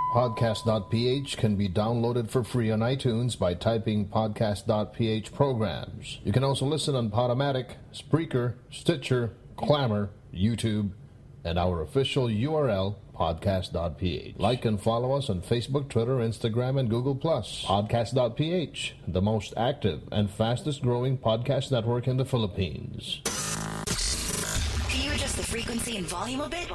Podcast.Ph can be downloaded for free on iTunes by typing Podcast.Ph programs. You can also listen on Podomatic, Spreaker, Stitcher, Clamor, YouTube, and our official URL, Podcast.Ph. Like and follow us on Facebook, Twitter, Instagram, and Google+. Podcast.Ph, the most active and fastest growing podcast network in the Philippines. Can you adjust the frequency and volume a bit?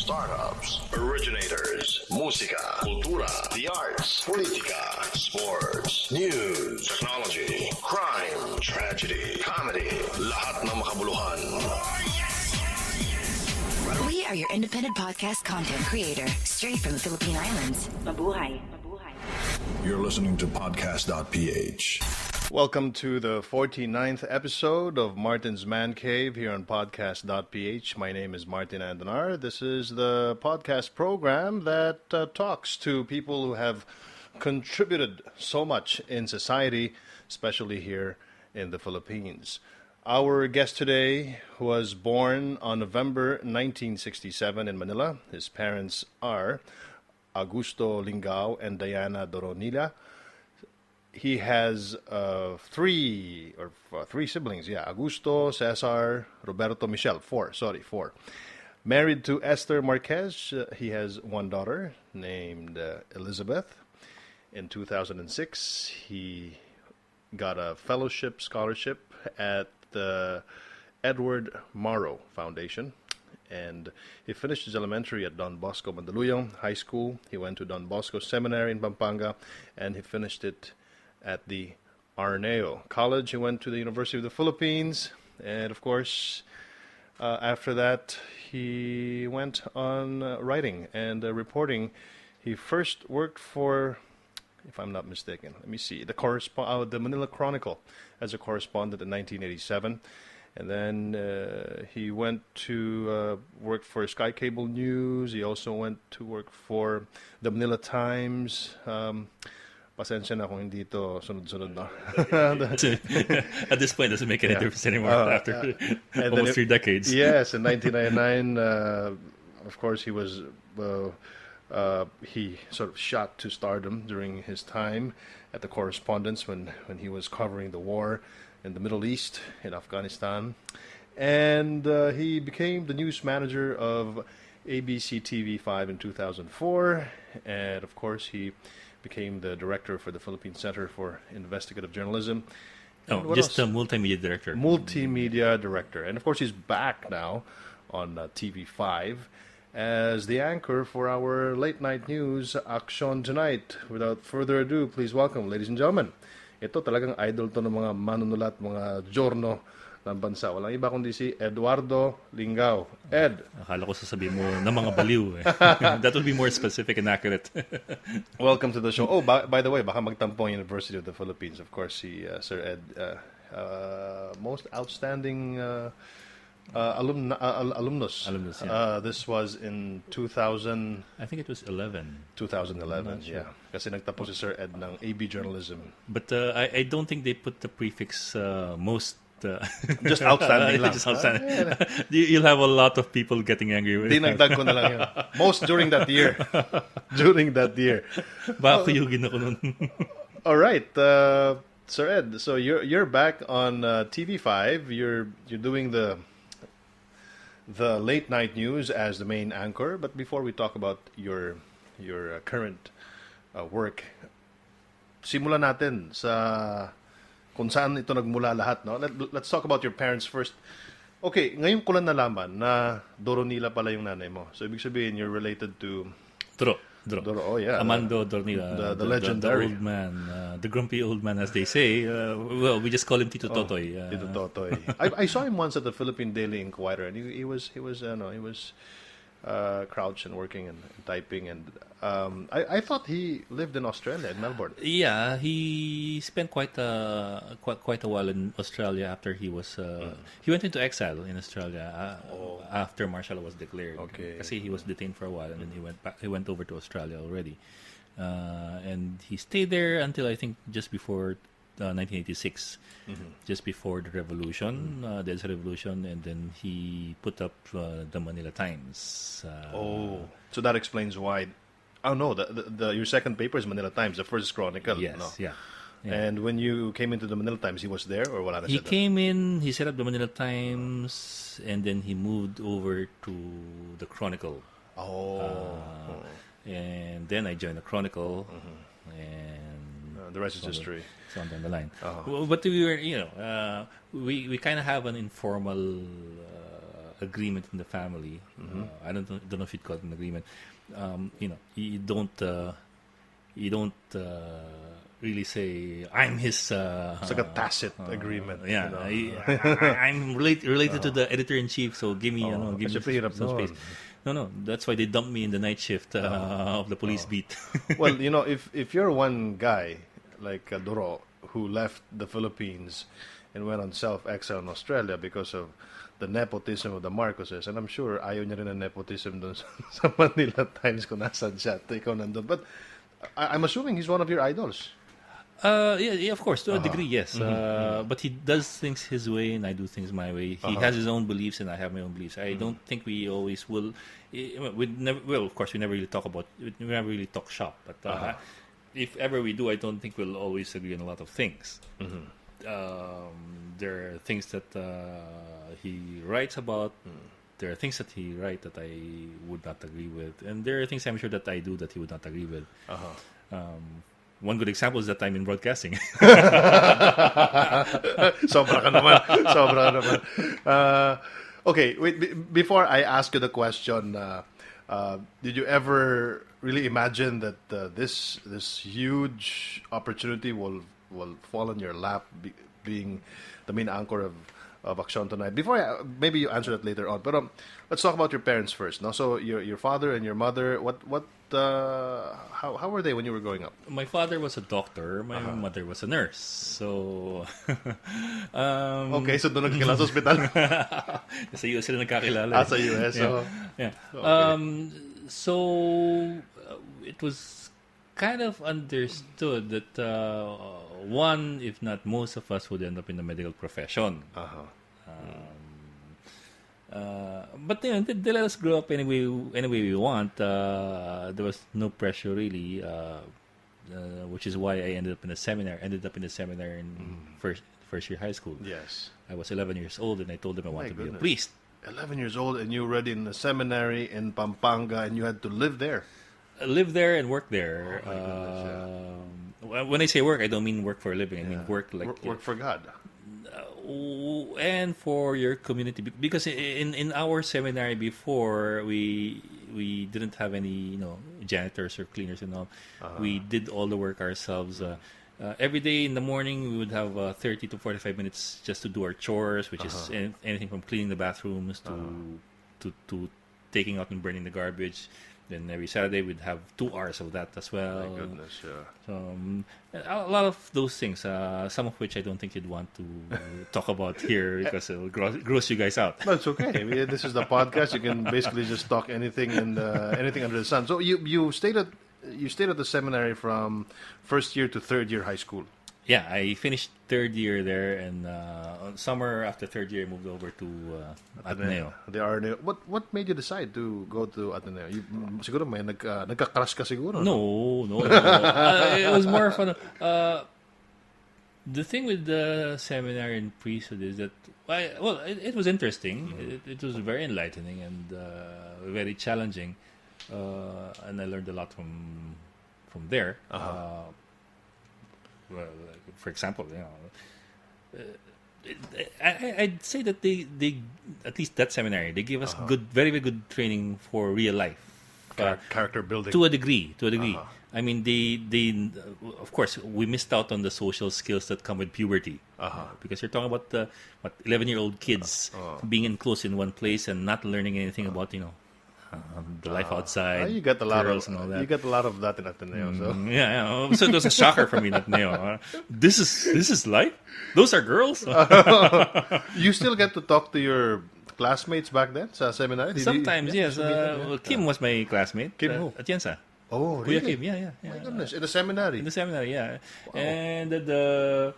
Startups, originators, musika, kultura, the arts, politika, sports, news, technology, crime, tragedy, comedy, lahat ng makabuluhan. We are your independent podcast content creator, straight from the Philippine Islands. Mabuhay. You're listening to Podcast.Ph. Welcome to the 49th episode of Martin's Mancave here on Podcast.Ph. My name is Martin Andanar. This is the podcast program that talks to people who have contributed so much in society, especially here in the Philippines. Our guest today was born on November 1967 in Manila. His parents are Augusto Lingao and Diana Doronila. He has three siblings. Augusto, Cesar, Roberto, Michelle. Four. Married to Esther Marquez, he has one daughter named Elizabeth. In 2006, he got a scholarship at the Edward Morrow Foundation, and he finished his elementary at Don Bosco Mandaluyong High School. He went to Don Bosco Seminary in Pampanga, and he finished it at the Arneo College. He went to the University of the Philippines, and of course, after that, he went on writing and reporting. He first worked for, if I'm not mistaken, let me see, the Manila Chronicle as a correspondent in 1987. And then he went to work for Sky Cable News. He also went to work for the Manila Times. Pasensya na kung hindi ito sunod-sunod na. At this point, it doesn't make any difference anymore after almost 3 decades. Yes, in 1999, of course, he was... he sort of shot to stardom during his time at the Correspondence when he was covering the war in the Middle East, in Afghanistan. And he became the news manager of ABC TV5 in 2004. And of course, he became the director for the Philippine Center for Investigative Journalism. Oh, just a multimedia director. Multimedia director. And of course, he's back now on TV5 as the anchor for our late night news, Action Tonight. Without further ado, please welcome, ladies and gentlemen. Ito talagang idol to ng mga manunulat, mga giorno ng bansa. Walang iba kundi si Eduardo Lingao. Ed. Akala ko sasabihin mo na mga baliw. That would be more specific and accurate. Welcome to the show. Oh, by the way, baka magtampo ang University of the Philippines. Of course, si Sir Ed, most outstanding alumnus. Yeah. This was in 2000. I think it was 2011. Sure. Yeah. Kasi nagtapos si Sir Ed ng AB Journalism. But I don't think they put the prefix most. Just outstanding lang. Just outstanding. You'll have a lot of people getting angry with it. Dinagdag ko na lang yun. Most during that year. Baka kuyugin ako nun. All right. Sir Ed, so you're back on TV5. You're doing the late night news as the main anchor. But before we talk about your current work, simulan natin sa kung saan ito nagmula lahat, no? Let's talk about your parents first. Okay, ngayon ko lang nalaman na Doronila pala yung nanay mo. So ibig sabihin you're related to Doro. Oh yeah. Amando Doronila, the legendary the old man, the grumpy old man, as they say. Well, we just call him Tito Totoy. Tito Totoy. I saw him once at the Philippine Daily Inquirer, and he was crouched and working and typing, and I thought he lived in Australia, in Melbourne. Yeah, he spent quite a while in Australia after he was he went into exile in Australia after martial law was declared. Okay. Kasi he was detained for a while, and then he went over to Australia already, and he stayed there until I think just before 1986, just before the revolution, the EDSA Revolution, and then he put up the Manila Times. So that explains why Oh no, your second paper is Manila Times, the first Chronicle. Yes, No? yeah. And when you came into the Manila Times, he was there, or wala na He siya doon? came in, he set up the Manila Times, and then he moved over to the Chronicle. Oh. And then I joined the Chronicle, and The rest is history. so on down the line. Uh-huh. But we were, we kind of have an informal agreement in the family. I don't know if you'd call it an agreement. You don't really say I'm his. It's like a tacit agreement. Yeah, you know? I'm related to the editor in chief, so give me, give Kasi me hirap some nun. space. No, that's why they dumped me in the night shift of the police beat. Well, if you're one guy like Doro who left the Philippines and went on self-exile in Australia because of the nepotism of the Marcoses, and I'm sure ayaw niya rin ng nepotism doon sa Manila Times kung nasan siya at ikaw nandun. But I'm assuming he's one of your idols. Yeah, of course, to a degree, yes. But he does things his way, and I do things my way. He has his own beliefs, and I have my own beliefs. I don't think we always will. We never. Well, of course, we never really talk shop. But if ever we do, I don't think we'll always agree on a lot of things. There are things that he writes about. There are things that he writes that I would not agree with, and there are things I'm sure that I do that he would not agree with. One good example is that I'm in broadcasting. Sobra ka naman. Okay, wait. Before I ask you the question, did you ever really imagine that this huge opportunity will fall on your lap, being the main anchor of Action Tonight? Before maybe you answer that later on, but let's talk about your parents first. No, so your father and your mother. How were they when you were growing up? My father was a doctor. My mother was a nurse. So, okay, so doon nagkakilala sa ospital? Sa US sila nagkakilala. Sa US. Yeah. Okay. So it was kind of understood that one, if not most of us, would end up in the medical profession. But they let us grow up any way we want. There was no pressure really, which is why I ended up in the seminary in first year high school. Yes. I was 11 years old, and I told them I wanted to be a goodness. priest. 11 years old, and you were already in the seminary in Pampanga, and you had to live there. Live there and work there. Oh, my goodness, When I say work, I don't mean work for a living. I mean work like work for God. And for your community, because in our seminary before we didn't have any janitors or cleaners and all. We did all the work ourselves. Every day in the morning we would have 30 to 45 minutes just to do our chores, which is anything from cleaning the bathrooms to taking out and burning the garbage. Then every Saturday we'd have 2 hours of that as well. My goodness, yeah. So, a lot of those things, some of which I don't think you'd want to talk about here because it'll gross you guys out. No, it's okay. I mean, this is the podcast. You can basically just talk anything and anything under the sun. So you stayed at the seminary from first year to third year high school. Yeah, I finished third year there, and summer after third year I moved over to Ateneo. The Ateneo. What made you decide to go to Ateneo? Siguro may nagka-crush ka siguro. No. It was more fun. The thing with the seminary and priesthood is that, it was interesting. It was very enlightening and very challenging, and I learned a lot from there. Well, for example, I'd say that they at least that seminary, they gave us very, very good training for real life, character building to a degree. I mean, they of course we missed out on the social skills that come with puberty, because you're talking about 11-year-old kids being enclosed in one place and not learning anything about the life outside. You got a lot girls of and all that. You got a lot of that in Ateneo. So. Yeah. So it was a shocker for me, Ateneo. This is life. Those are girls. You still get to talk to your classmates back then sa seminary? Sometimes, yes. Kim was my classmate. Kim who? At EDSA. Oh, Kuya really? Kim, yeah. My goodness, in the seminary. In the seminary, yeah. Wow. And the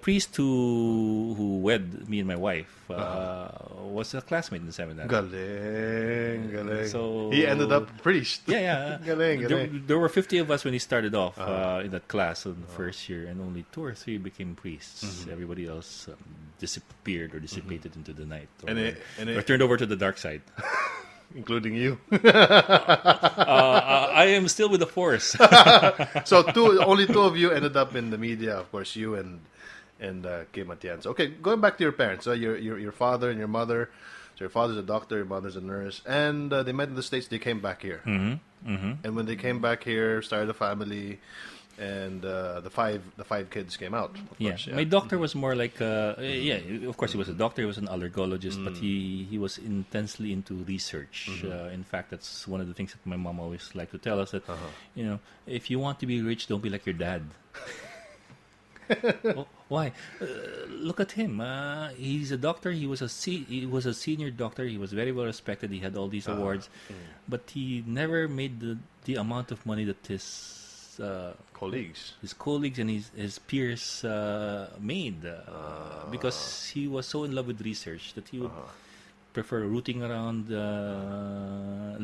priest who wed me and my wife was a classmate in the seminary. Galing. So he ended up priest. Yeah. Galing. There were 50 of us when he started off in that class in the first year, and only 2 or 3 became priests. Everybody else disappeared or dissipated into the night, or turned over to the dark side. Including you. I am still with the Force. So only 2 of you ended up in the media. Of course, you and Kim Atienza. Okay, going back to your parents. Your father and your mother. So your father's a doctor, your mother's a nurse, and they met in the States. They came back here, and when they came back here, started a family, and the five kids came out. Of course, My doctor was more like of course he was a doctor, he was an allergologist, but he was intensely into research. In fact, that's one of the things that my mom always liked to tell us, that if you want to be rich, don't be like your dad. Why? Look at him. He's a doctor. He was a senior doctor. He was very well respected. He had all these awards, but he never made the amount of money that his colleagues and his peers made, because he was so in love with research that he would prefer rooting around,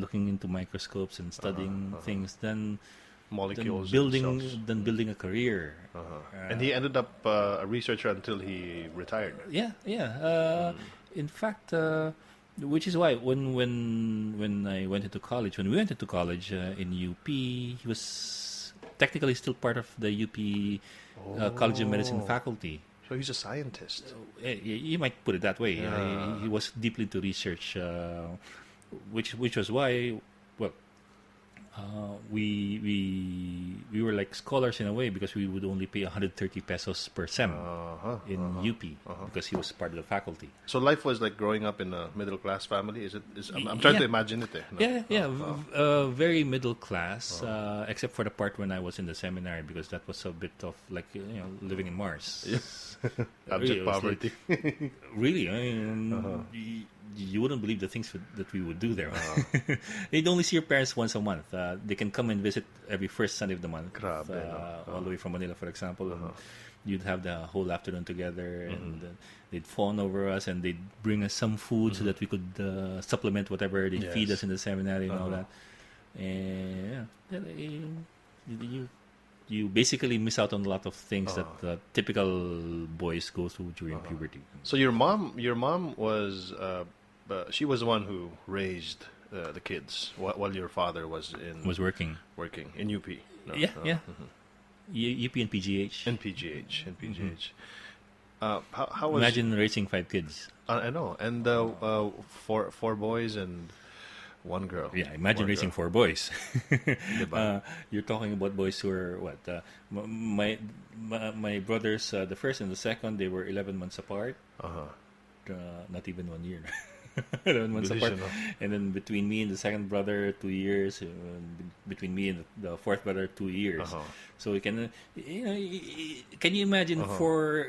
looking into microscopes and studying things than molecules, than building a career. And he ended up a researcher until he retired. In fact, which is why when we went into college in UP, he was technically still part of the UP College of Medicine faculty. So he's a scientist. You might put it that way. He was deeply into research, which was why, we were like scholars in a way, because we would only pay 130 pesos per sem in UP because he was part of the faculty. So life was like growing up in a middle class family. I'm trying to imagine it. Very middle class, except for the part when I was in the seminary, because that was a bit of like living in Mars. Abject poverty. Really, I mean, you wouldn't believe the things that we would do there. They'd only see your parents once a month. They can come and visit every first Sunday of the month, all the way from Manila, for example. And you'd have the whole afternoon together, and they'd fawn over us, and they'd bring us some food so that we could supplement whatever they feed us in the seminary and all that. And you basically miss out on a lot of things that typical boys go through during puberty. So your mom was she was the one who raised the kids while your father was working in UP. UP and PGH. And PGH. How was... Imagine raising 5 kids. I know, and four boys and 1 girl. Yeah, imagine raising 4 boys. You're talking about boys who are what? My brothers, the first and the second, they were 11 months apart. Not even 1 year. 11 months apart. And then between me and the second brother, 2 years. Between me and the fourth brother, 2 years. So we can, can you imagine 4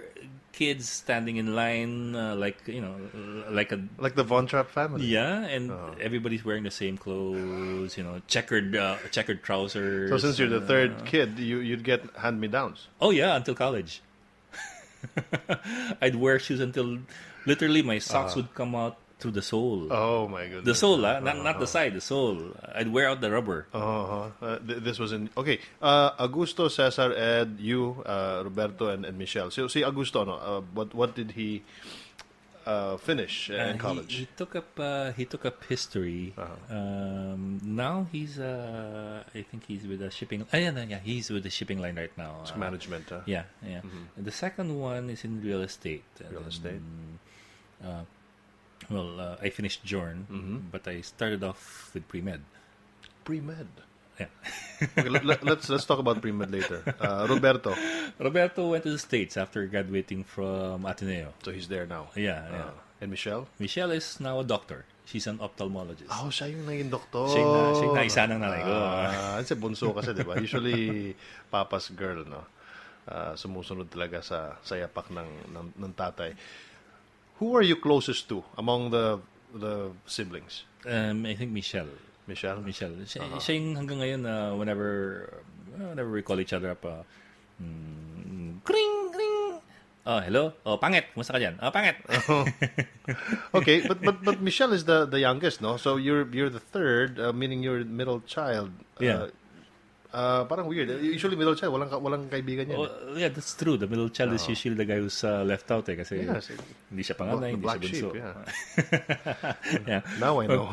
kids standing in line, like the Von Trapp family? Yeah, and everybody's wearing the same clothes, checkered trousers. So since you're the third kid, you'd get hand-me-downs. Oh yeah, until college. I'd wear shoes until literally my socks would come out through the sole. Oh my goodness. The sole, not the side, the sole. I'd wear out the rubber. This was in... Okay, Augusto, Cesar, Ed, you, Roberto, and Michelle. So see, Augusto, what did he finish in college? He took up history. Now he's I think he's with the shipping. He's with the shipping line right now. It's management. Yeah. And the second one is in real estate. I finished Jorn, but I started off with pre-med. Pre-med? Yeah. Okay, let's talk about pre-med later. Roberto went to the States after graduating from Ateneo. So he's there now. Yeah. And Michelle? Michelle is now a doctor. She's an ophthalmologist. Oh, siya yung naging doktor. Siya na isa ng nanay ko. Kasi bunso kasi, di ba? Usually, papa's girl, no? Sumusunod talaga sa yapak ng tatay. Who are you closest to among the siblings? I think Michelle. Michelle? Michelle. Siya yung hanggang ngayon whenever we call each other up, kring, kring. Oh, hello? Oh, pangit. Kumusta ka dyan? Oh, pangit. Okay, but Michelle is the youngest, no? So you're the third, meaning you're middle child. Yeah. Parang weird. Usually middle child, walang kaibigan yan. Oh, yeah, that's true. The middle child is usually the guy who's left out kasi hindi siya panganay, hindi siya Black sheep, bunso. yeah. Now I know.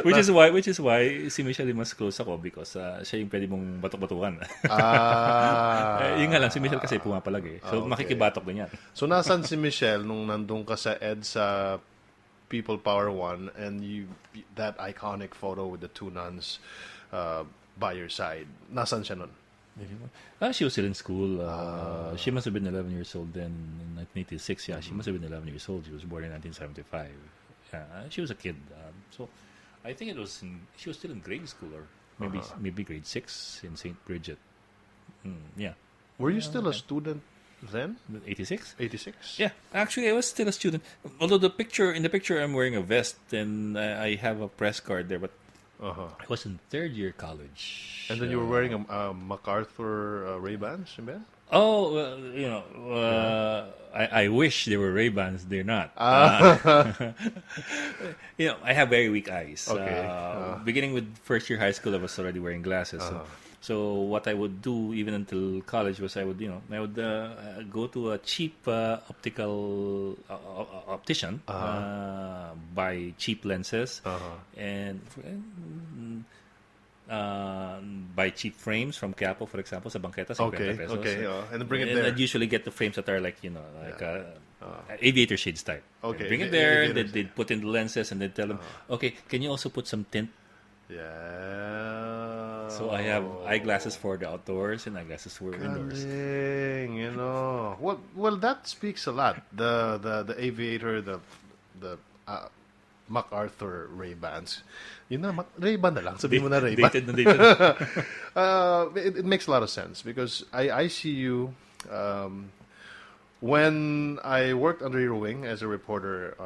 which is why si Michelle mas close ako because siya yung pwede mong batok-batukan. Yun nga lang, si Michelle kasi pumapalag eh. So makikibatok din yan. So nasan si Michelle nung nandun ka sa EDSA People Power 1 and that iconic photo with the two nuns by your side? Nasan siya nun? She was still in school. She must have been 11 years old then in 1986. Yeah, she must have been 11 years old. She was born in 1975. She was a kid. So I think she was still in grade school or maybe grade 6 in St. Bridget. Yeah. Were you still a student then? 86? 86? Yeah, actually I was still a student. Although in the picture I'm wearing a vest and I have a press card there, but I was in third year college. And then you were wearing a MacArthur Ray-Bans, ba? Oh, well, I wish they were Ray-Bans. They're not. I have very weak eyes. Okay. Beginning with first year high school, I was already wearing glasses. So what I would do, even until college, was I would go to a cheap optical optician, buy cheap lenses, and buy cheap frames from Quiapo, for example, sa bangketa, 50 pesos. Okay, and bring it there. I'd usually get the frames that are like aviator shades type. Okay, bring it there. They'd put in the lenses, and they'd tell them, okay, can you also put some tint? Yeah. So I have eyeglasses for the outdoors and eyeglasses for indoors. Well, that speaks a lot. The aviator, the MacArthur Ray-Bans. Yun na, Ray-Ban na lang. Sabihin mo na Ray-Ban. Dated. It makes a lot of sense because I see you when I worked under your wing as a reporter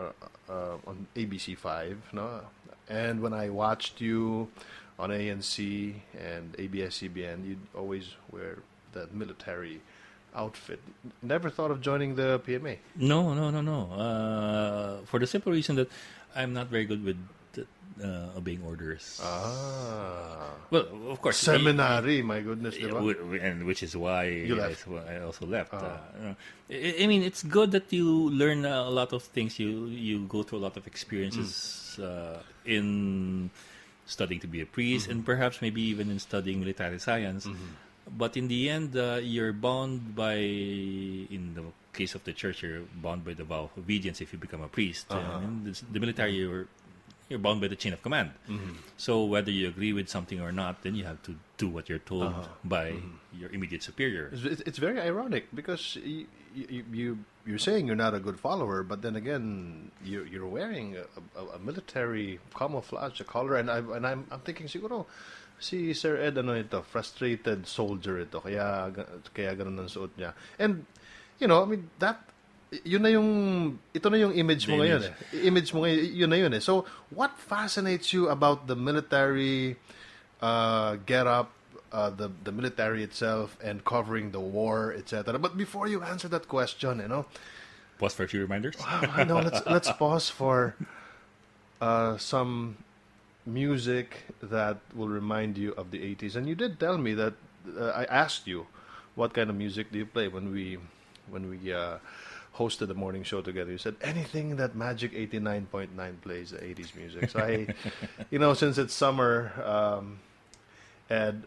on ABC5, no? And when I watched you on ANC and ABS-CBN, you'd always wear that military outfit. Never thought of joining the PMA? No. For the simple reason that I'm not very good with obeying orders. Well, of course. Seminary, my goodness. And which is why I also left. I mean, it's good that you learn a lot of things. You go through a lot of experiences in studying to be a priest, and perhaps maybe even in studying military science. But in the end, you're bound by, in the case of the church, you're bound by the vow of obedience if you become a priest. In the military, you're bound by the chain of command. So whether you agree with something or not, then you have to do what you're told by your immediate superior. It's very ironic because you're saying you're not a good follower, but then again you're wearing a military camouflage, a collar, and I'm thinking siguro si Sir Ed frustrated soldier ito kaya ganun ang suot niya. And I mean that ito na yung image mo ngayon eh. Image mo ngayon, yun na yun eh. So, what fascinates you about the military get-up, the military itself, and covering the war, etc.? But before you answer that question, pause for a few reminders. Let's pause for some music that will remind you of the 80s. And you did tell me that I asked you what kind of music do you play when we hosted the morning show together. You said anything that Magic 89.9 plays, the 80s music. So I, since it's summer, Ed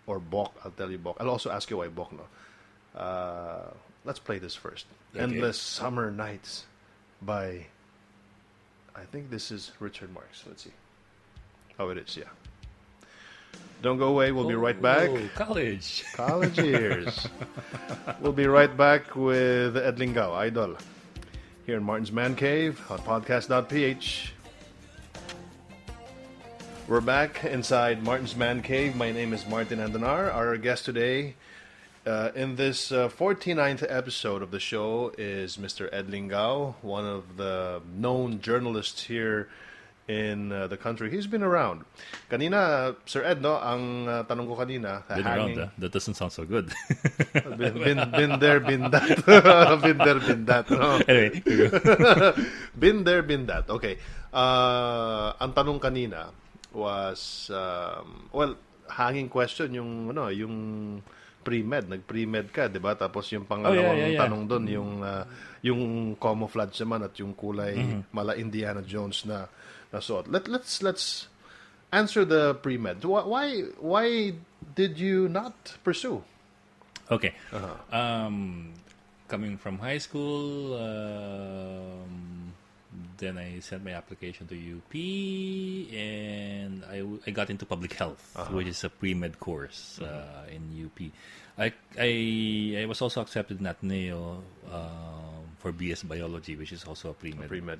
or Bok, I'll tell you Bok. I'll also ask you why Bok, no? Let's play this first. Okay. Endless Summer Nights by, I think this is Richard Marx. Let's see. Oh, it is, yeah. Don't go away. We'll be right back. College years. We'll be right back with Ed Lingao, Idol, here in Martin's Man Cave on Podcast.Ph. We're back inside Martin's Man Cave. My name is Martin Andanar. Our guest today in this 49th episode of the show is Mr. Ed Lingao, one of the known journalists here in the country. He's been around. Kanina, Sir Ed, no, ang tanong ko kanina, Been around, that doesn't sound so good. been there, been that. Been there, been that. No? Anyway, Been there, been that. Okay. Ang tanong kanina was, hanging question yung, yung pre-med. Nag-pre-med ka, di ba? Tapos yung pangalawang tanong doon, yung camouflage naman at yung kulay mala Indiana Jones na suot. Let's answer the pre-med. Why did you not pursue? okay. Coming from high school, then I sent my application to UP, and I got into public health, which is a pre-med course in UP. I was also accepted in Ateneo for BS Biology, which is also a pre-med.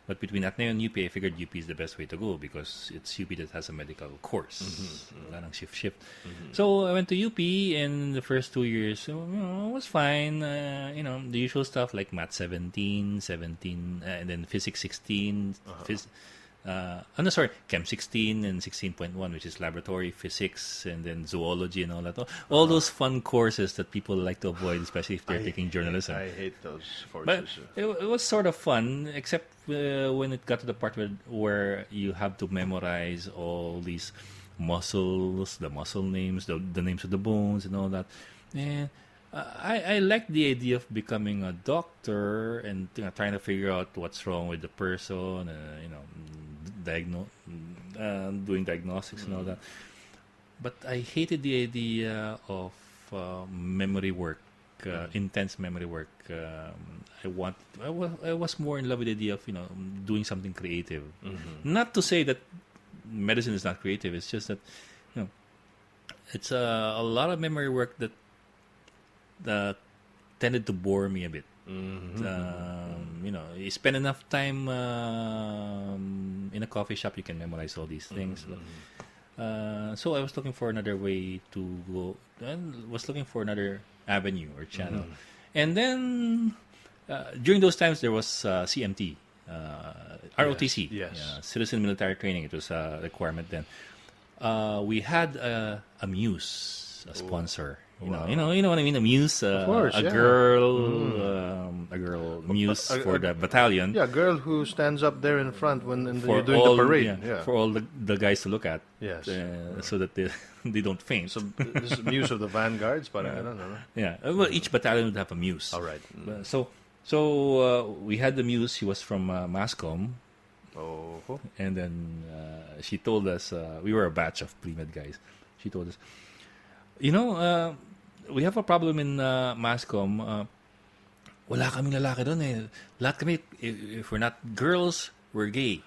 But between Ateneo and UP, I figured UP is the best way to go because it's UP that has a medical course. Wala nang shift. So I went to UP, and the first 2 years it was fine. The usual stuff like Math 17, and then Physics 16, Chem 16 and 16.1, which is laboratory physics, and then zoology and all that. All those fun courses that people like to avoid, especially if they're taking journalism. I hate those courses. But it was sort of fun, except when it got to the part where you have to memorize all these muscles, the muscle names, the names of the bones, and all that. And I like the idea of becoming a doctor and trying to figure out what's wrong with the person, doing diagnostics and all that. But I hated the idea of memory work, intense memory work. I was more in love with the idea of doing something creative. Not to say that medicine is not creative. It's just that it's a lot of memory work that tended to bore me a bit. You spend enough time in a coffee shop, you can memorize all these things. So I was looking for another way to go. I was looking for another avenue or channel. And then during those times, there was CMT, ROTC, Citizen Military Training. It was a requirement then. We had a muse, a sponsor. You know what I mean? A muse, of course, a girl muse for the battalion. Yeah, a girl who stands up there in front when you're doing the parade. For all the guys to look at. Yes. So that they don't faint. So this is muse of the vanguards, but I don't know. Yeah. Well, each battalion would have a muse. All right. So we had the muse. She was from Mascom. Oh. And then she told us, we were a batch of pre-med guys. She told us, we have a problem in Mascom. Wala kaming lalaki doon eh. Lahat kami, if we're not girls, we're gay.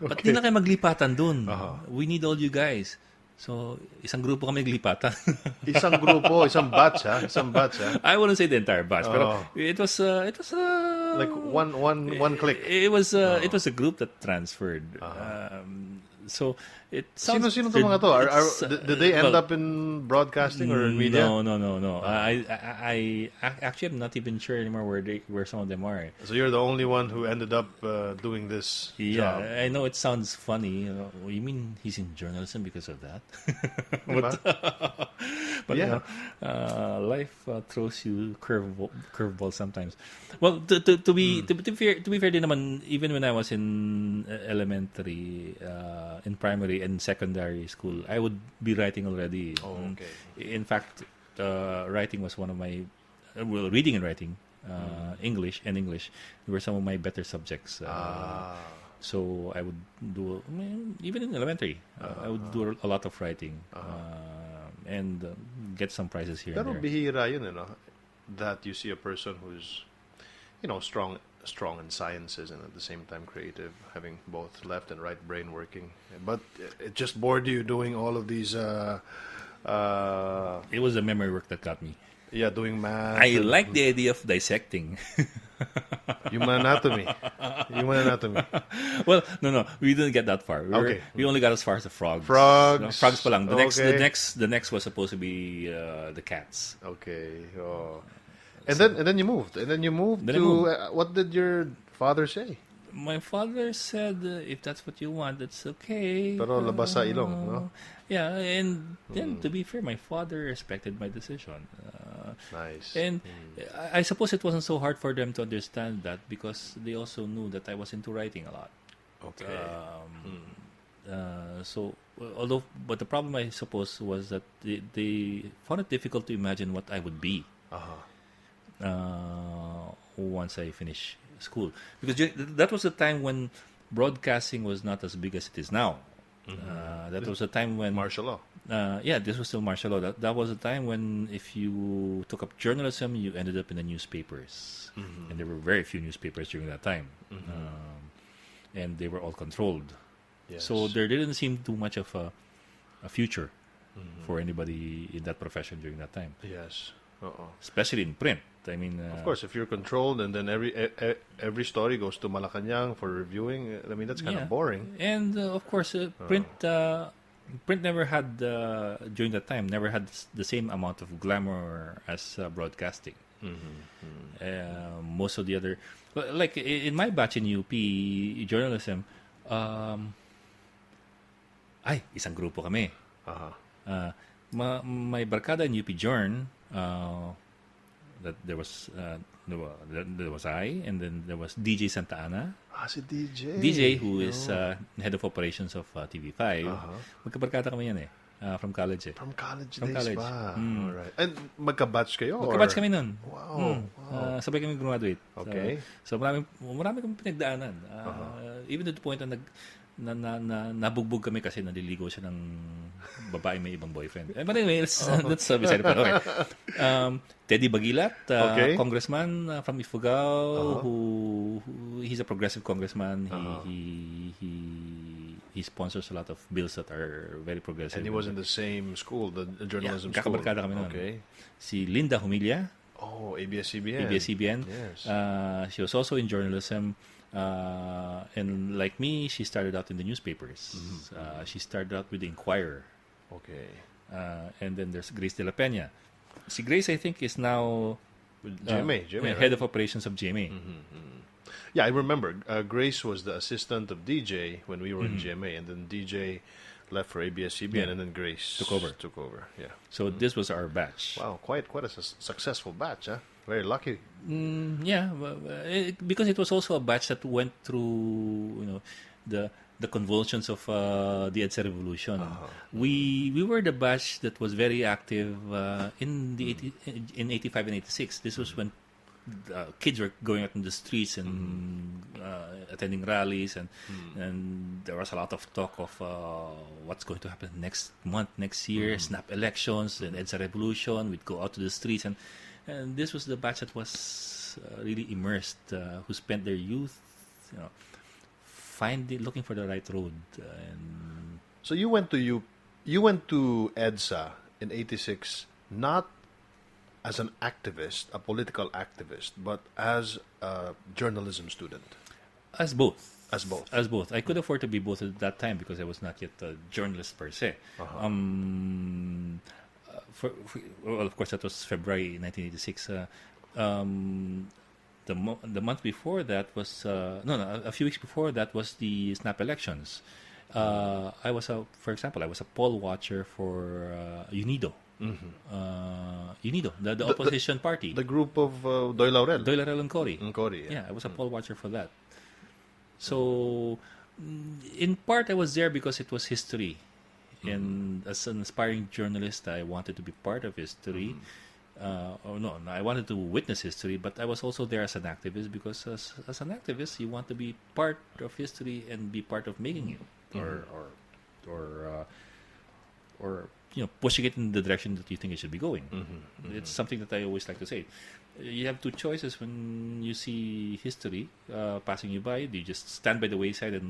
Ba't di na kayo maglipatan doon? We need all you guys. So, isang grupo kami naglipatan. Isang grupo, isang batch, ha? Isang batch, ha? I wouldn't say the entire batch, but it was like one click. It was a group that transferred. So it sounds. Sino to mga to? Did they end up in broadcasting or in media? No. I actually am not even sure anymore where some of them are. So you're the only one who ended up doing this job. I know it sounds funny. You mean he's in journalism because of that? But life throws you curveball sometimes. Well, to be fair din naman, even when I was in elementary, in primary and secondary school, I would be writing already. Oh, okay. In fact, writing was one of my reading and writing, English were some of my better subjects. So I would do, even in elementary, I would do a lot of writing and get some prizes here and there. Pero bihira yun, that you see a person who's, strong in sciences and at the same time creative, having both left and right brain working. But it just bored you doing all of these... it was the memory work that got me. Yeah, doing math. I like the idea of dissecting. Human anatomy. Well, no, we didn't get that far. We only got as far as the frogs. Frogs pa lang. The next was supposed to be the cats. Okay. Oh. And then you moved. What did your father say? My father said, if that's what you want, that's okay. Pero labas sa ilong, no? Yeah, and then to be fair, my father respected my decision. Nice. And I suppose it wasn't so hard for them to understand that because they also knew that I was into writing a lot. Okay. But the problem I suppose was that they found it difficult to imagine what I would be once I finish school, because that was the time when broadcasting was not as big as it is now. That was a time when martial law. This was still martial law. That was a time when if you took up journalism, you ended up in the newspapers, and there were very few newspapers during that time, and they were all controlled. Yes. So there didn't seem too much of a future for anybody in that profession during that time. Yes. Especially in print. I mean, of course, if you're controlled and then every story goes to Malacanang for reviewing, I mean, that's kind of boring. And of course, print never had during that time the same amount of glamour as broadcasting. Most of the other, like in my batch in UP journalism, isang grupo kami. My barkada in UP Journ, that there was I, and then there was DJ Santa Ana. Si DJ. DJ, who is head of operations of TV5. Magkabarkada kami yan from college. From college days ba? Mm. Alright. And magka-batch kayo? Magka-batch kami nun. Wow. Sabay kami graduate. Okay. So marami kami pinagdaanan. Even to the point na nabugbog kami kasi naliligo siya ng babae may ibang boyfriend. But anyway, that's beside the point. Okay. Teddy Bagilat, congressman from Ifugao, who he's a progressive congressman. He sponsors a lot of bills that are very progressive. And he was in the same school, the journalism school. Kakabarkada kami nun. Okay. Si Linda Humilla. Oh, ABS-CBN. ABS-CBN. Yes. She was also in journalism. And like me, she started out in the newspapers. She started out with the Inquirer. Okay. And then there's Grace de la Peña. Si Grace, I think, is now GMA, head of operations of GMA. Yeah, I remember. Grace was the assistant of DJ when we were in GMA, and then DJ left for ABS-CBN, and then Grace took over. Yeah. So this was our batch. Wow, quite a successful batch, huh? Very lucky. Because it was also a batch that went through, the convulsions of the EDSA Revolution. We were the batch that was very active in 85 and 86. This was when kids were going out in the streets and attending rallies, and there was a lot of talk of what's going to happen next month, next year, snap elections, and EDSA Revolution. We'd go out to the streets, and this was the batch that was really immersed, who spent their youth, looking for the right road. And so you went to EDSA in '86, not as an activist, a political activist, but as a journalism student. As both. I could afford to be both at that time because I was not yet a journalist per se. Of course, that was February 1986. The month before that was a few weeks before that was the snap elections. I was a poll watcher for UNIDO. UNIDO, the opposition party. The group of Doy Laurel. And Cory. Yeah, I was a poll watcher for that. So, in part, I was there because it was history. And as an aspiring journalist, I wanted to be part of history. I wanted to witness history, but I was also there as an activist because as an activist, you want to be part of history and be part of making it, or pushing it in the direction that you think it should be going. It's something that I always like to say. You have two choices when you see history passing you by. Do you just stand by the wayside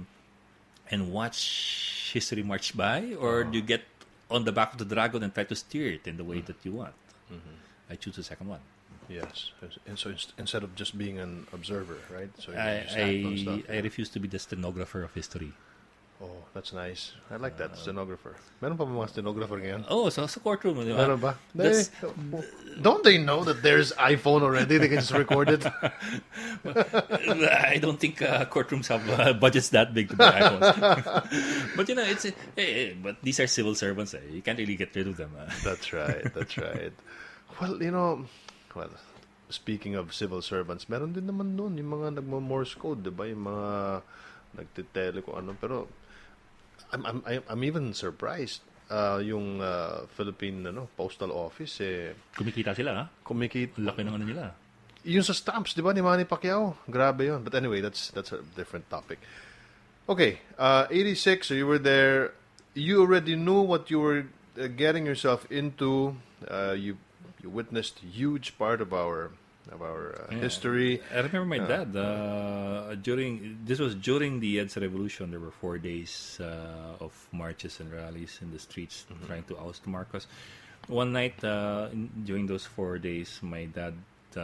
and watch history march by, or do you get on the back of the dragon and try to steer it in the way that you want? I choose the second one. Yes, and so instead of just being an observer, right? So I refuse to be the stenographer of history. Oh, that's nice. I like that, stenographer. Meron pa ba mga stenographer ngayon? Oh, so sa courtroom, di ba? Meron ba? That's- Don't they know that there's iPhone already? They can just record it. I don't think courtrooms have budgets that big to buy iPhones. But it's but these are civil servants. You can't really get rid of them. That's right. That's right. Well, well, speaking of civil servants, meron din naman noon yung mga nagmo-Morse code, 'di ba? Yung mga nagtitele ko ano, pero I'm even surprised. Yung Philippine postal office Kumikita sila, ha? kumikita. Laki ng ano nila. Yung sa stamps, 'di ba, ni Manny Pacquiao? Grabe 'yun. But anyway, that's a different topic. Okay, 86, so you were there. You already knew what you were getting yourself into. You witnessed a huge part of our history. I remember my dad this was during the EDSA Revolution. There were 4 days of marches and rallies in the streets trying to oust Marcos. One night during those 4 days, my dad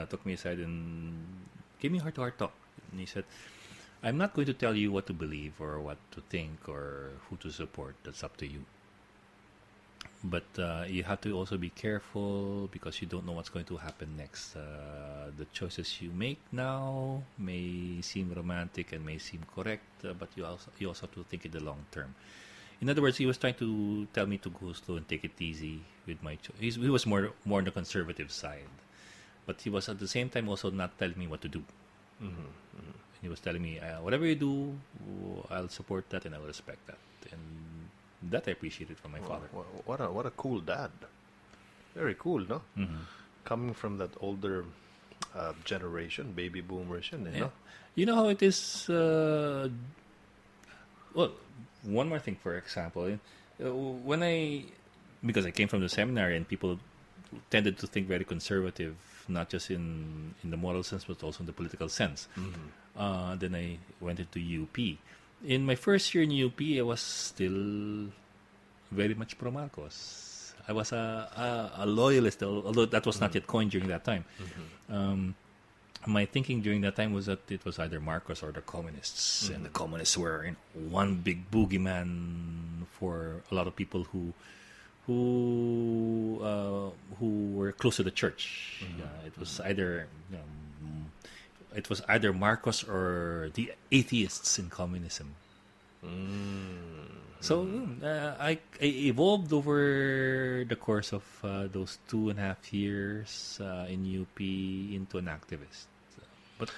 took me aside and gave me a heart-to-heart talk. And he said, "I'm not going to tell you what to believe or what to think or who to support. That's up to you. But you have to also be careful because you don't know what's going to happen next. The choices you make now may seem romantic and may seem correct, but you also have to think in the long term." In other words, he was trying to tell me to go slow and take it easy with my choice. He was more on the conservative side, but he was at the same time also not telling me what to do. He was telling me, whatever you do, I'll support that and I will respect that. And that I appreciated from my father. What a cool dad. Very cool, no? Coming from that older generation, baby boomers, you know? You know how it is. Well, one more thing, for example, because I came from the seminary and people tended to think very conservative, not just in the moral sense, but also in the political sense. Then I went into UP. In my first year in UP, I was still very much pro-Marcos. I was a loyalist, although that was not yet coined during that time. My thinking during that time was that it was either Marcos or the communists, and the communists were one big boogeyman for a lot of people who were close to the church. It was either Marcos or the atheists in communism. So I evolved over the course of those 2.5 years in UP into an activist. But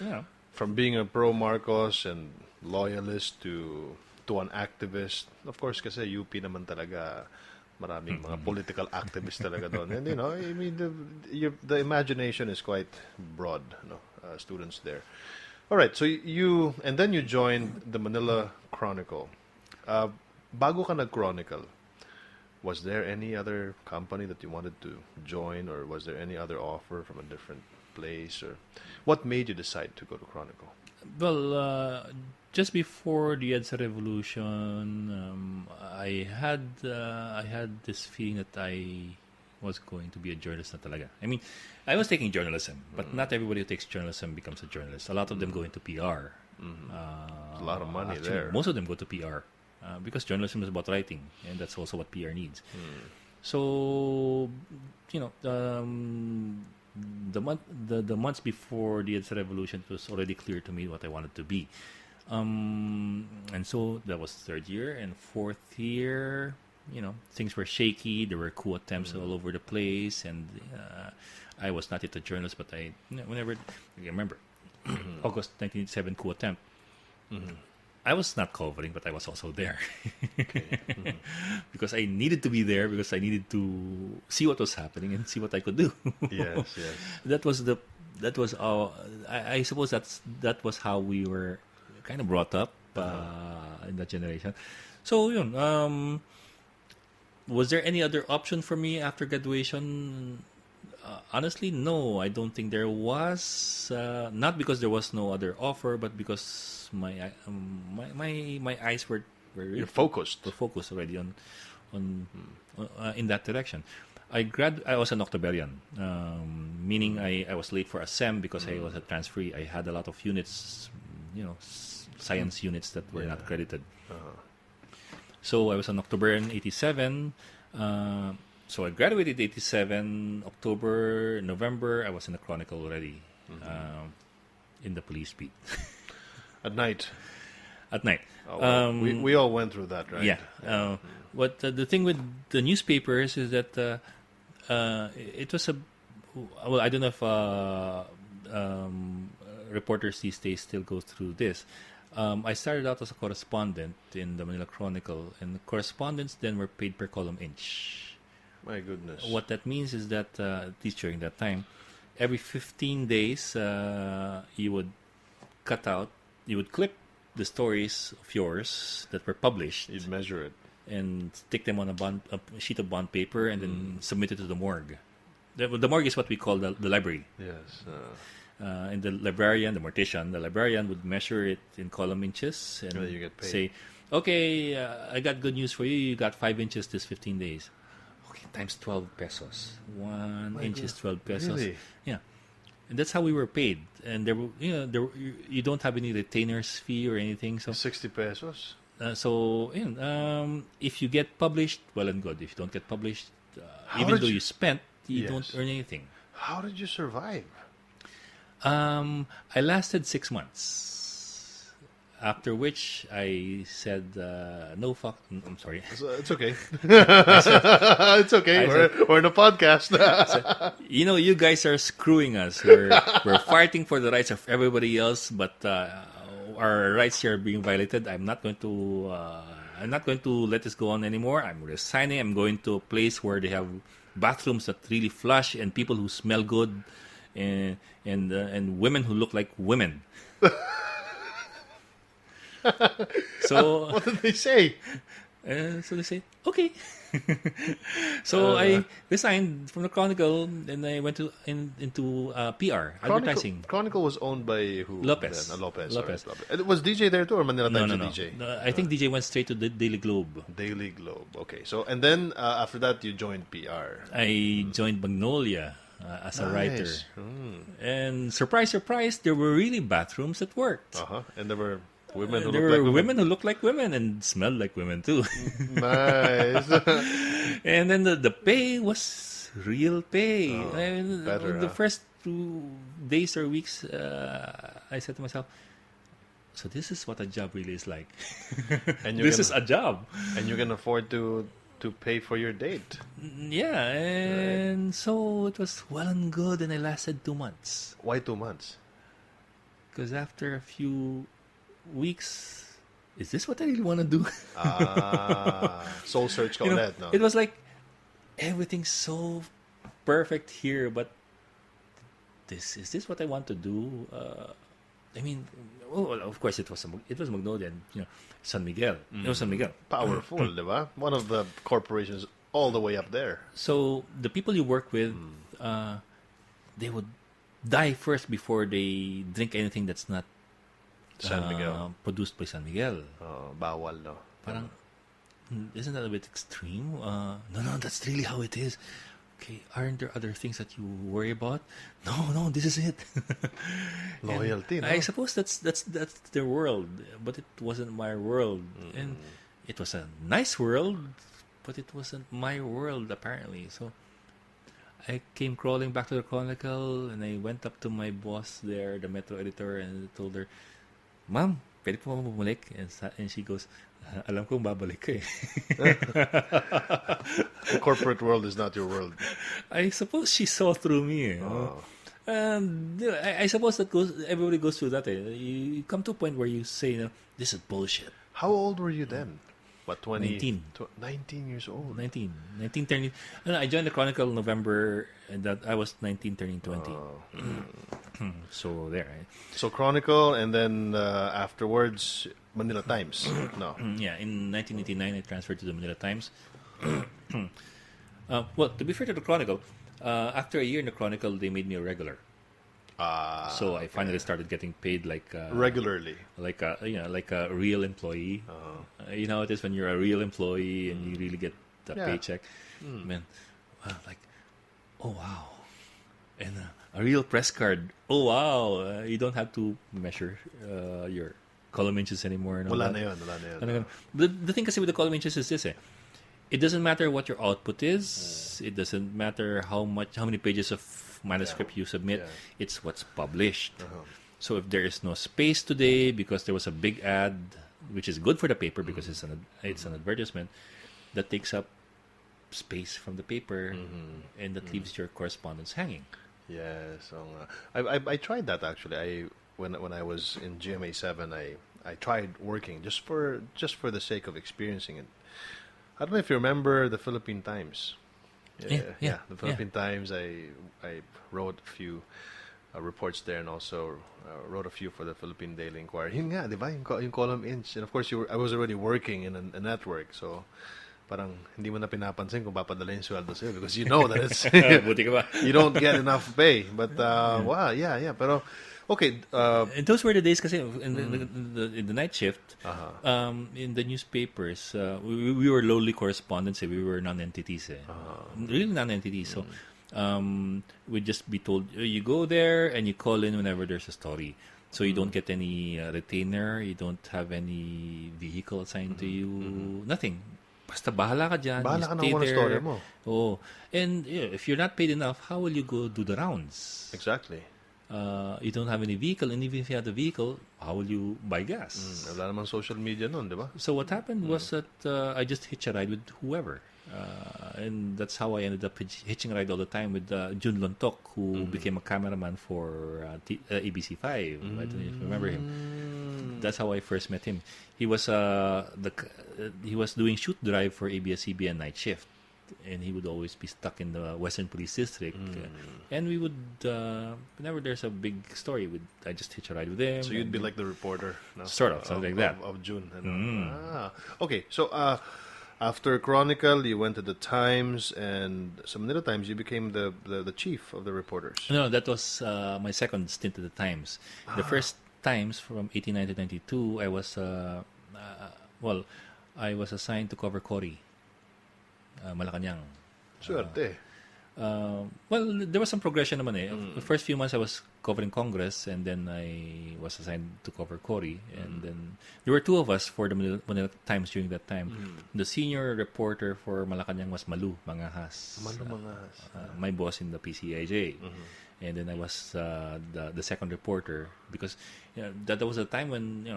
from being a pro Marcos and loyalist to an activist, of course, kasi UP naman talaga maraming mga political activists talaga doon. And I mean the imagination is quite broad, students there. All right, so then you joined the Manila Chronicle. Bago ka nag-Chronicle, was there any other company that you wanted to join, or was there any other offer from a different place, or what made you decide to go to Chronicle? Well, just before the EDSA Revolution, I had this feeling that I was going to be a journalist na talaga. I mean, I was taking journalism, but not everybody who takes journalism becomes a journalist. A lot of them go into PR. A lot of money actually, there. Most of them go to PR because journalism is about writing, and that's also what PR needs. So, the months before the EDSA Revolution, it was already clear to me what I wanted to be. And so that was third year, and fourth year, things were shaky. There were coup attempts all over the place, and I was not yet a journalist, but I remember August 1987 coup attempt. I was not covering, but I was also there. Because I needed to be there, because I needed to see what was happening and see what I could do. Yes. I suppose that was how we were kind of brought up in that generation. So, was there any other option for me after graduation? Honestly, no. I don't think there was. Not because there was no other offer, but because my eyes were You're focused. Were focused already on in that direction. I was an Octoberian, meaning I was late for a SEM because I was a transferee. I had a lot of units, science units that were not credited. So I was on October in 87. So I graduated 87, October, November, I was in the Chronicle already, in the police beat. At night. At night. Oh, well, we all went through that, right? Yeah. But the thing with the newspapers is that it was a... Well, I don't know if reporters these days still go through this. I started out as a correspondent in the Manila Chronicle, and correspondents then were paid per column inch. My goodness. What that means is that, at least during that time, every 15 days, you would clip the stories of yours that were published. You'd measure it. And stick them on a sheet of bond paper and then submit it to the morgue. The morgue is what we call the library. Yes. And the librarian, the mortician, the librarian would measure it in column inches and you get paid. say, okay, I got good news for you. You got 5 inches this 15 days. Okay, times 12 pesos. 1 inch is 12 pesos. Really? Yeah. And that's how we were paid. And you don't have any retainers fee or anything. So 60 pesos? If you get published, well and good. If you don't get published, even though you spent, you don't earn anything. How did you survive? I lasted 6 months. After which I said, no fuck. I'm sorry. It's okay. It's okay. We're in a podcast. You guys are screwing us. We're fighting for the rights of everybody else, but our rights here are being violated. I'm not going to let this go on anymore. I'm resigning. I'm going to a place where they have bathrooms that really flush and people who smell good, and women who look like women. So what did they say? So they say, okay. So I resigned from the Chronicle and I went into PR, advertising. Chronicle was owned by who? Lopez. Then? Lopez. Lopez. It was DJ there too, or Manila Times No. DJ? No, I think DJ went straight to the Daily Globe. Daily Globe. Okay. So and then after that you joined PR. I joined Magnolia as a writer. And surprise, surprise, there were really bathrooms that worked. And there were women who there looked were like women who looked like women and smelled like women too. Nice. And then the pay was real pay. Better, the first 2 days or weeks, I said to myself, so this is what a job really is like. And this is a job. And you can afford to pay for your date. Yeah, and so it was well and good, and I lasted 2 months. Why 2 months? Because after a few weeks, is this what I really want to do? Soul search ka ulit, no? It was like everything's so perfect here, but is this what I want to do? Of course it was Magnolia and San Miguel. It was San Miguel. Powerful, diba? One of the corporations all the way up there. So the people you work with, they would die first before they drink anything that's not San Miguel. Produced by San Miguel. Bawal, no? Parang, isn't that a bit extreme? No, that's really how it is. Okay, aren't there other things that you worry about? No, this is it. Loyalty, no? I suppose that's their world, but it wasn't my world. And it was a nice world, but it wasn't my world, apparently. So I came crawling back to the Chronicle, and I went up to my boss there, the Metro editor, and I told her, Ma'am, pwede po bumalik? And she goes, alam kong babalik ka eh. The corporate world is not your world. I suppose she saw through me. And I suppose everybody goes through that. You come to a point where you say, this is bullshit. How old were you then? What, 20? 19. 19 years old. 19 turning. I joined the Chronicle in November, and that I was 19 turning 20. So there. So Chronicle, and then afterwards, Manila Times. No. Yeah, in 1989, I transferred to the Manila Times. Well, to be fair to the Chronicle, after a year in the Chronicle, they made me a regular. So I finally started getting paid regularly, like a real employee. You know how it is when you're a real employee and you really get the paycheck. Man, oh wow, and a real press card. Oh wow, you don't have to measure your column inches anymore. And all Wala that. na yun, wala na yun. The thing kasi with the column inches is this it doesn't matter what your output is. It doesn't matter how many pages of manuscript you submit. It's what's published. So if there is no space today because there was a big ad, which is good for the paper because it's an advertisement that takes up space from the paper and that leaves your correspondence hanging. Yes, I tried that actually. When I was in GMA 7, I tried working just for the sake of experiencing it. I don't know if you remember the Philippine Times. Yeah. The Philippine Times. I wrote a few reports there, and also wrote a few for the Philippine Daily Inquirer. Yun nga, di ba? Yung column inch. And of course, I was already working in a network, so parang hindi mo na pinapansin kung papadala yung sweldo sa'yo because you know that it's Buti ka ba? you don't get enough pay. But wow, yeah. Pero okay. And those were the days kasi in the night shift, in the newspapers, we were lowly correspondents. We were non-entities. Really non-entities. So we'd just be told, you go there and you call in whenever there's a story. So you don't get any retainer. You don't have any vehicle assigned to you. Nothing. Basta bahala ka dyan. Bahala ka stay na there. story mo. Oh. And if you're not paid enough, how will you go do the rounds? Exactly. You don't have any vehicle, and even if you have the vehicle, how will you buy gas? Wala namang social media nun, di ba? So what happened was that I just hitch a ride with whoever. And that's how I ended up hitching a ride all the time with Jun Lontok, who became a cameraman for ABC5. I don't know if you remember him. That's how I first met him. He was he was doing shoot drive for ABS-CBN night shift, and he would always be stuck in the Western Police District. And we would whenever there's a big story, I just hitch a ride with him. So you'd be like the reporter, no? Sort of, something like that. Of June. Okay, so after Chronicle, you went to the Times, and some Manila Times, you became the chief of the reporters. No, that was my second stint at the Times. The first Times from 89 to 92, I was I was assigned to cover Cory, Malacanang. Suerte. Well, there was some progression naman eh. The first few months I was covering Congress, and then I was assigned to cover Cory, and then there were two of us for the Manila Times during that time. The senior reporter for Malacanang was Malu Mangahas. My boss in the PCIJ. And then I was the second reporter because that was a time when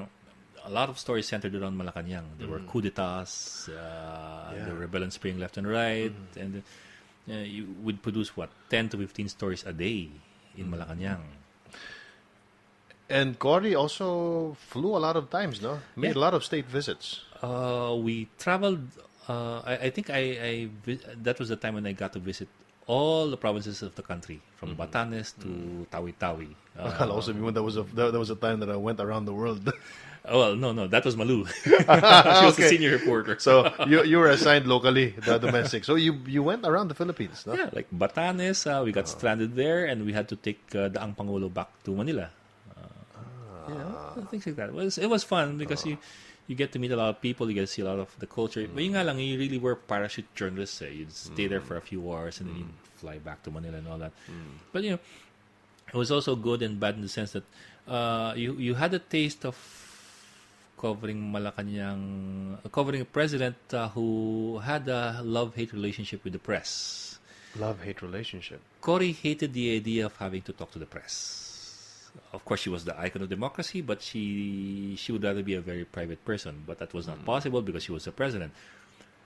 a lot of stories centered around Malacanang. There were coup d'etats, the rebellion spraying left and right, and you would produce 10 to 15 stories a day in Malacanang. And Cory also flew a lot of times, no? Made a lot of state visits. We traveled. I think that was the time when I got to visit all the provinces of the country, from Batanes to Tawi-Tawi. Akala ko sabihin mo that was a time that I went around the world. Well, no, that was Malu. She was the senior reporter. So you were assigned locally, the domestic. So you went around the Philippines, no? Yeah, like Batanes, we got stranded there, and we had to take the Ang Pangulo back to Manila. Things like that. It was fun because you get to meet a lot of people, you get to see a lot of the culture. But yun nga lang, you really were parachute journalists. You'd stay there for a few hours and then you'd fly back to Manila and all that. But it was also good and bad in the sense that you had a taste of covering Malacanang, covering a president who had a love-hate relationship with the press. Love-hate relationship. Cory hated the idea of having to talk to the press. Of course, she was the icon of democracy, but she would rather be a very private person. But that was not possible because she was the president.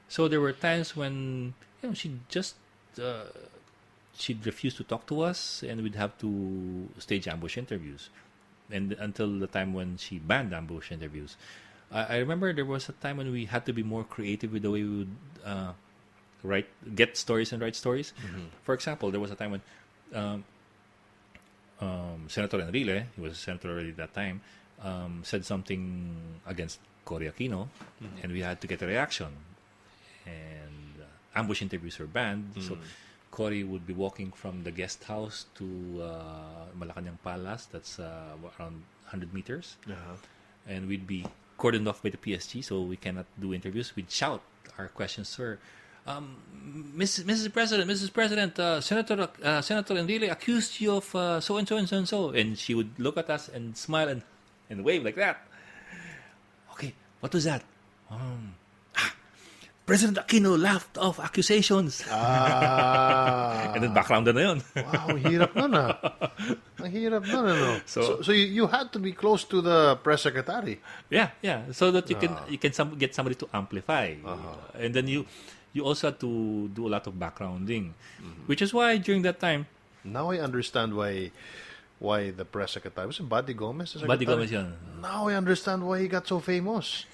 So there were times when she'd refuse to talk to us, and we'd have to stage ambush interviews. And until the time when she banned ambush interviews, I remember there was a time when we had to be more creative with the way we would get stories and write stories. For example, there was a time when Senator Enrile, he was a senator already at that time, said something against Cory Aquino, and we had to get a reaction. And ambush interviews were banned, so Cory would be walking from the guest house to Malacanang Palace, that's around 100 meters, and we'd be cordoned off by the PSG, so we cannot do interviews. We'd shout our questions, sir. Mrs. President, Senator Enrile accused you of so and so and so and so, and she would look at us and smile and wave like that. What was that? President Aquino laughed off accusations. And then background na yun. Wow, hirap nun Ang hirap nun, ano? So you had to be close to the press secretary. Yeah. So that you can get somebody to amplify. And then you also had to do a lot of backgrounding. Which is why during that time, now I understand why the press secretary was it Buddy Gomez? Buddy Gomez yan. Now I understand why he got so famous.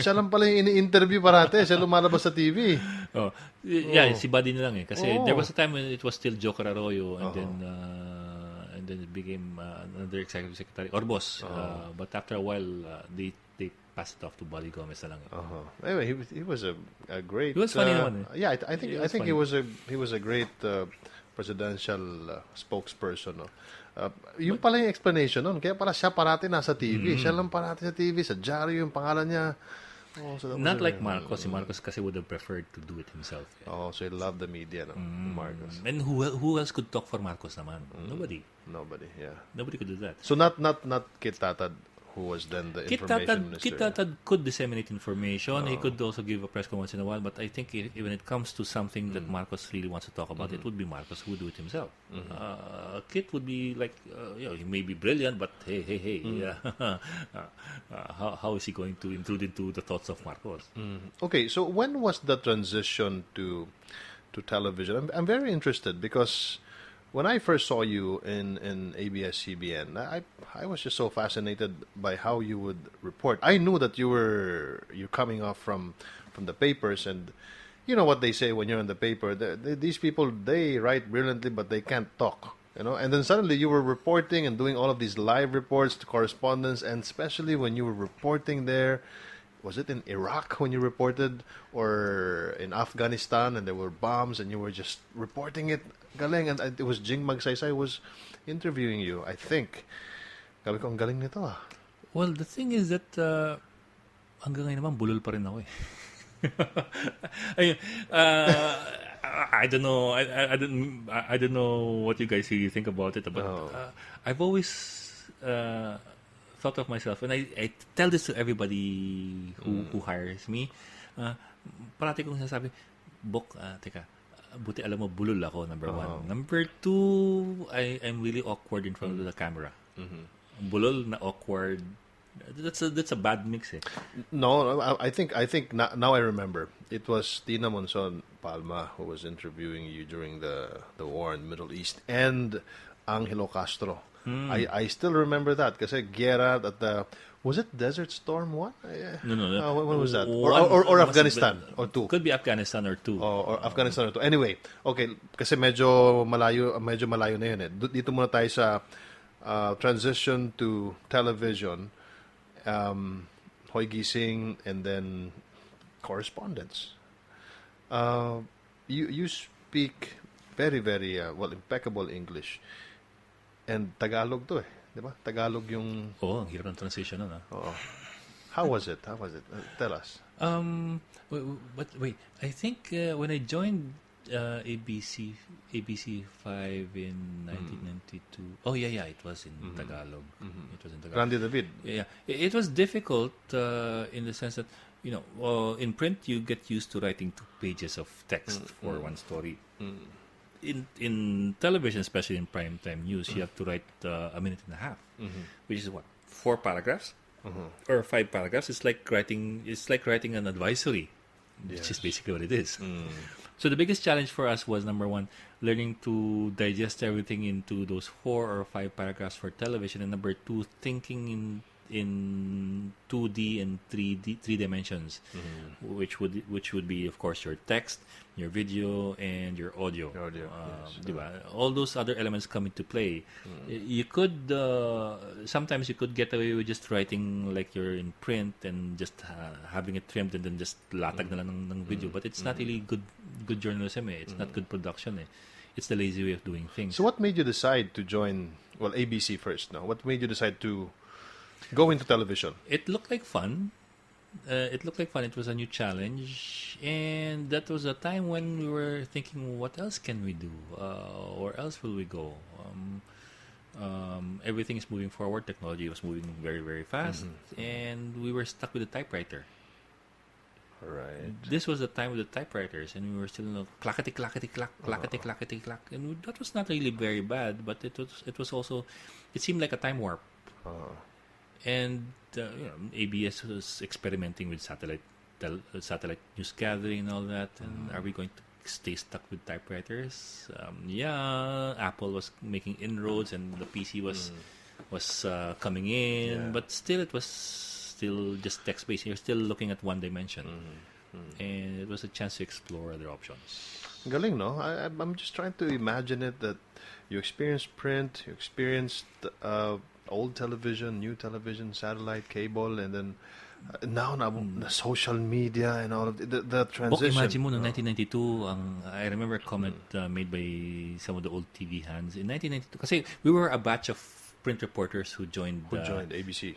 Siya lang pala yung ini-interview parate. Siya lumalabas sa TV. Si Buddy na lang eh. Kasi there was a time when it was still Joker Arroyo and then it became another executive secretary or boss. But after a while, they passed it off to Buddy Gomez na lang. Anyway, he was a great. He was funny naman. Yeah, I think he was a great presidential spokesperson. No? Yung pala yung explanation nun. Kaya pala siya parati nasa TV. Siya lang parati sa TV. Sa dyaryo yung pangalan niya. So not like Marcos. Si Marcos kasi would have preferred to do it himself. Yeah. So he loved the media, no? Marcos. And who else could talk for Marcos naman? Nobody, yeah. Nobody could do that. So not Kit Tatad, who was then the information minister. Kit Tatad could disseminate information. He could also give a press conference once in a while. But I think when it comes to something that Marcos really wants to talk about, it would be Marcos who would do it himself. Kit would be like, he may be brilliant, but hey, how is he going to intrude into the thoughts of Marcos? Okay, so when was the transition to television? I'm very interested because when I first saw you in ABS-CBN, I was just so fascinated by how you would report. I knew that you're coming off from the papers, and you know what they say when you're in the paper. These people, they write brilliantly, but they can't talk. And then suddenly you were reporting and doing all of these live reports to correspondents, and especially when you were reporting there. Was it in Iraq when you reported, or in Afghanistan, and there were bombs, and you were just reporting it? Galing, and it was Jing Magsaysay was interviewing you, I think. Gabi ko, ang galing nito Well, the thing is that hanggang ngayon naman bulol pa rin ako eh. I don't know. I don't know what you guys think about it, but I've always thought of myself, and I tell this to everybody who hires me. Parati kong sinasabi, Bok, teka, buti alam mo, bulol ako, number one. Number two, I'm really awkward in front of the camera. Bulol na awkward. That's a bad mix eh. No, I think now I remember. It was Tina Monzon Palma who was interviewing you during the war in the Middle East, and Angelo Castro. I still remember that kasi Guerra at the was it Desert Storm 1? No. When was that? Or Afghanistan or 2? Could be Afghanistan or 2. Or Afghanistan or 2. Anyway, okay, kasi medyo malayo na yun eh. Dito muna tayo sa transition to television. Hoy Gising, and then correspondence. You speak very, very impeccable English. And Tagalog to eh. Di ba? Tagalog yung... ang hirap ng transition nun How was it? Tell us. Wait. I think when I joined ABC 5 in 1992. Oh yeah, it was in Tagalog. It was in Tagalog. Randy David. Yeah, it was difficult in the sense that in print you get used to writing 2 pages of text for one story. In television, especially in primetime news, you have to write a minute and a half, which is what, 4 paragraphs or 5 paragraphs. It's like writing an advisory, which is basically what it is. So the biggest challenge for us was, number one, learning to digest everything into those 4 or 5 paragraphs for television, and number 2, thinking in 2D and 3 dimensions, which would be, of course, your text, your video, and your audio. Yes. All those other elements come into play. You could sometimes you could get away with just writing like you're in print and just having it trimmed and then just latag na lang ng video, but it's not really good journalism. It's not good production. It's the lazy way of doing things. So what made you decide to join ABC first? Now, what made you decide to go into television? It looked like fun. It was a new challenge, and that was a time when we were thinking, what else can we do? Where else will we go? Everything is moving forward. Technology was moving very, very fast, and we were stuck with the typewriter. Right. This was the time with the typewriters, and we were still clackety clackety clack, clackety clackety clack, and that was not really very bad, but it was also, it seemed like a time warp. And ABS was experimenting with satellite news gathering and all that. And are we going to stay stuck with typewriters? Apple was making inroads, and the PC was coming in, but still it was still just text-based. You're still looking at one dimension, and it was a chance to explore other options. Galing, no? I'm just trying to imagine it, that you experienced print, you experienced old television, new television, satellite, cable, and then now the social media and all of the transition. Imagine mo, no, 1992, I remember a comment made by some of the old TV hands in 1992. Kasi we were a batch of print reporters who joined ABC.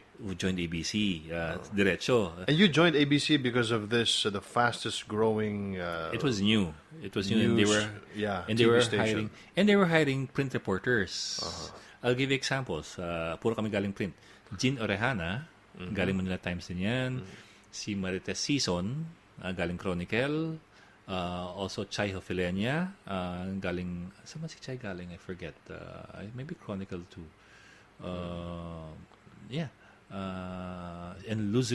Diretso. And you joined ABC because of this, the fastest growing. It was new. News, and they were station. hiring print reporters. I'll give you examples. Puro kami galing print. Jean Orejana, galing Manila Times din yan. Si Marites Sison, galing Chronicle. Also Chai Hofilenia, galing, saan man si Chai galing? I forget. Maybe Chronicle too. And Luz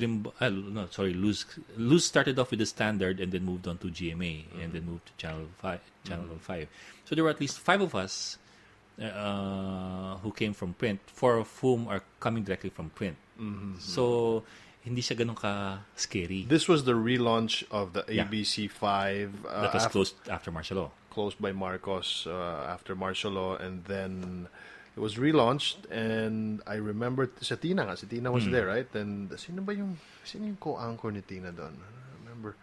started off with the Standard and then moved on to GMA and then moved to Channel 5. So there were at least 5 of us who came from print, 4 of whom are coming directly from print. So hindi siya ganun ka scary. This was the relaunch of the ABC 5 that was closed after martial law. Closed by Marcos after martial law, and then it was relaunched. And I remember si Tina was there, right? And sino yung co-anchor ni Tina doon? I remember.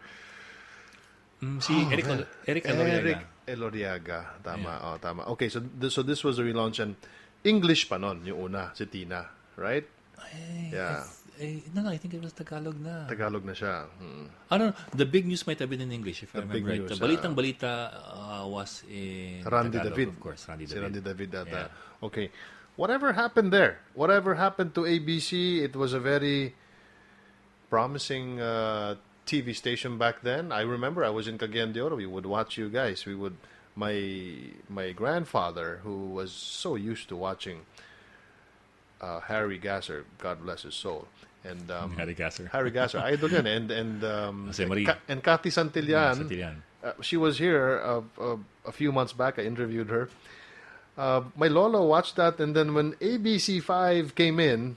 Eric Eloriaga. Tama. Tama. Okay, so this was the relaunch, and English pa nun, yung una, si Tina, right? No, I think it was Tagalog na. Tagalog na siya. I don't know. The big news might have been in English, if I remember right. News, the Balitang-Balita was in Randy Tagalog, David. of course. Randy David. Yeah. Okay. Whatever happened there? Whatever happened to ABC? It was a very promising TV station back then. I remember I was in Cagayan de Oro. We would watch you guys. My grandfather, who was so used to watching Harry Gasser, God bless his soul, and Harry Gasser, idol yan, and Cathy Santillan. She was here a few months back. I interviewed her. My lolo watched that, and then when ABC 5 came in,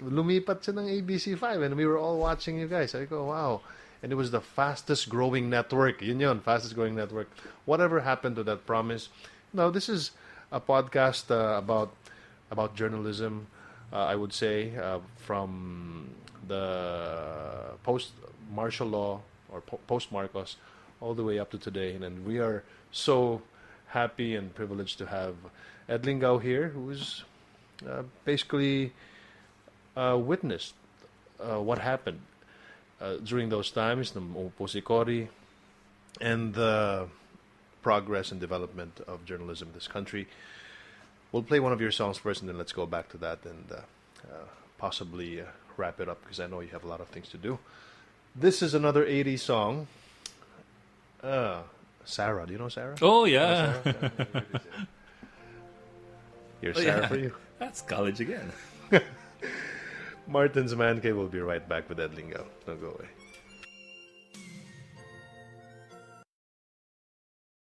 lumipat siya ng ABC 5, and we were all watching you guys. I go, wow. And it was the fastest growing network. Yun, fastest growing network. Whatever happened to that promise? No, this is a podcast about journalism, I would say, from the post-martial law or post-Marcos all the way up to today. And we are so happy and privileged to have Ed Lingao here, who's basically witnessed what happened during those times, the Oposicori, and the progress and development of journalism in this country. We'll play one of your songs first, and then let's go back to that and possibly wrap it up, because I know you have a lot of things to do. This is another 80s song. Sarah. Do you know Sarah? Oh, yeah. Sarah? Here's Sarah for you. That's college again. Martin's Man Cave will be right back with Ed Lingao. Don't go away.